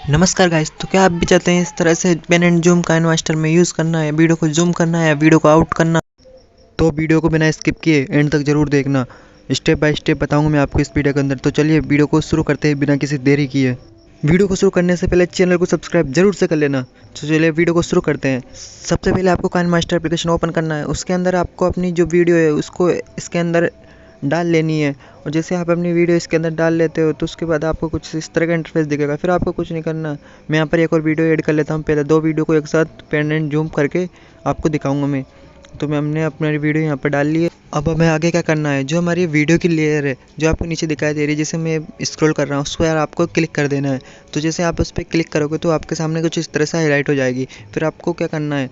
नमस्कार गाइस। तो क्या आप भी चाहते हैं इस तरह से पेन एंड जूम काइनमास्टर में यूज़ करना है, वीडियो को जूम करना है या वीडियो को आउट करना, तो वीडियो को बिना स्किप किए एंड तक जरूर देखना। स्टेप बाय स्टेप बताऊंगा मैं आपको इस वीडियो के अंदर। तो चलिए वीडियो को शुरू करते हैं बिना किसी देरी किए। वीडियो को शुरू करने से पहले चैनल को सब्सक्राइब जरूर से कर लेना। तो चलिए वीडियो को शुरू करते हैं। सबसे पहले आपको काइनमास्टर एप्लीकेशन ओपन करना है। उसके अंदर आपको अपनी जो वीडियो है उसको इसके अंदर डाल लेनी है। और जैसे आप अपनी वीडियो इसके अंदर डाल लेते हो तो उसके बाद आपको कुछ इस तरह का इंटरफेस दिखेगा। फिर आपको कुछ नहीं करना। मैं यहाँ पर एक और वीडियो ऐड कर लेता हूँ। पहले दो वीडियो को एक साथ पेन एंड जूम करके आपको दिखाऊंगा मैं। तो हमने अपनी वीडियो यहाँ पर डाल ली है। अब हमें आगे क्या करना है, जो हमारी वीडियो की लेयर है जो आपको नीचे दिखाई दे रही है, जैसे मैं स्क्रॉल कर रहा हूँ, उस पर आपको क्लिक कर देना है। तो जैसे आप उस पर क्लिक करोगे तो आपके सामने कुछ इस तरह से हाईलाइट हो जाएगी। फिर आपको क्या करना है,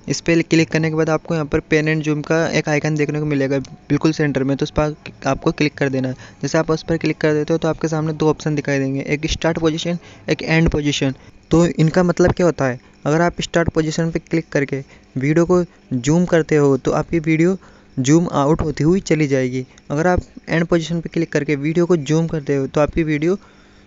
इस पर क्लिक करने के बाद आपको यहाँ पर पेन एंड जूम का एक आइकन देखने को मिलेगा बिल्कुल सेंटर में। तो उस पर आपको क्लिक कर देना है। जैसे आप उस पर क्लिक कर देते हो तो आपके सामने दो ऑप्शन दिखाई देंगे, एक स्टार्ट पोजीशन, एक एंड पोजीशन। तो इनका मतलब क्या होता है, अगर आप स्टार्ट पोजीशन पर क्लिक करके वीडियो को जूम करते हो तो आपकी वीडियो जूम आउट होती हुई चली जाएगी। अगर आप एंड पोजीशन पर क्लिक करके वीडियो को जूम करते हो तो आपकी वीडियो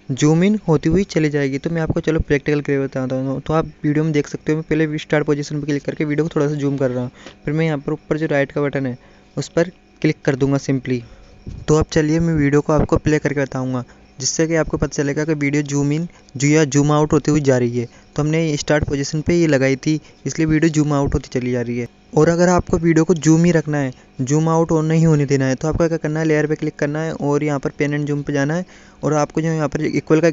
जूम इन होती हुई चली जाएगी। तो मैं आपको चलो प्रैक्टिकल करके बताता हूँ। तो आप वीडियो में देख सकते हो, मैं पहले स्टार्ट पोजीशन पर क्लिक करके वीडियो को थोड़ा सा जूम कर रहा हूँ। फिर मैं यहाँ पर ऊपर जो राइट का बटन है उस पर क्लिक कर दूंगा सिंपली। तो अब चलिए मैं वीडियो को आपको प्ले करके बताऊँगा, जिससे कि आपको पता चलेगा कि वीडियो जूम इन या जूम आउट होती हुई जा रही है। तो हमने स्टार्ट पोजीशन पे ये लगाई थी, इसलिए वीडियो जूम आउट होती चली जा रही है। और अगर आपको वीडियो को जूम ही रखना है, जूम आउट और नहीं होने देना है, तो आपको क्या करना है, लेयर पे क्लिक करना है और यहाँ पर पेन एंड जूम पे जाना है। और आपको जो यहाँ पर इक्वल का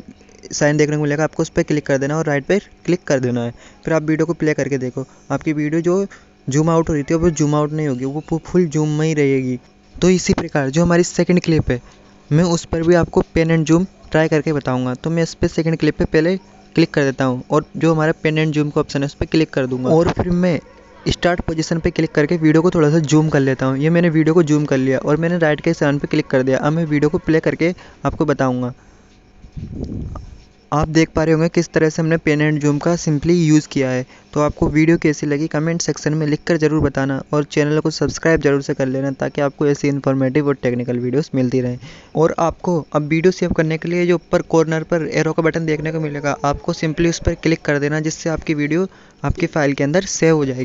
साइन देखने को मिलेगा, आपको उस पर क्लिक कर देना है और राइट पे क्लिक कर देना है। फिर आप वीडियो को प्ले करके देखो, आपकी वीडियो जो जूम आउट हो रही थी वो जूम आउट नहीं होगी, वो फुल जूम में ही रहेगी। तो इसी प्रकार जो हमारी सेकंड क्लिप है, मैं उस पर भी आपको पेन एंड जूम ट्राई करके बताऊंगा। तो मैं इस पर सेकंड क्लिप पे पहले क्लिक कर देता हूँ और जो हमारा पेन एंड जूम का ऑप्शन है उस पर क्लिक कर दूंगा। और फिर मैं स्टार्ट पोजीशन पे क्लिक करके वीडियो को थोड़ा सा जूम कर लेता हूँ। ये मैंने वीडियो को जूम कर लिया और मैंने राइट के साइन पे क्लिक कर दिया। अब मैं वीडियो को प्ले करके आपको बताऊँगा। आप देख पा रहे होंगे किस तरह से हमने पेन एंड जूम का सिंपली यूज़ किया है। तो आपको वीडियो कैसी लगी कमेंट सेक्शन में लिखकर ज़रूर बताना और चैनल को सब्सक्राइब जरूर से कर लेना, ताकि आपको ऐसी इन्फॉर्मेटिव और टेक्निकल वीडियोस मिलती रहें। और आपको अब वीडियो सेव करने के लिए जो ऊपर कॉर्नर पर एरो का बटन देखने को मिलेगा, आपको सिंपली उस पर क्लिक कर देना, जिससे आपकी वीडियो आपकी फ़ाइल के अंदर सेव हो जाएगी।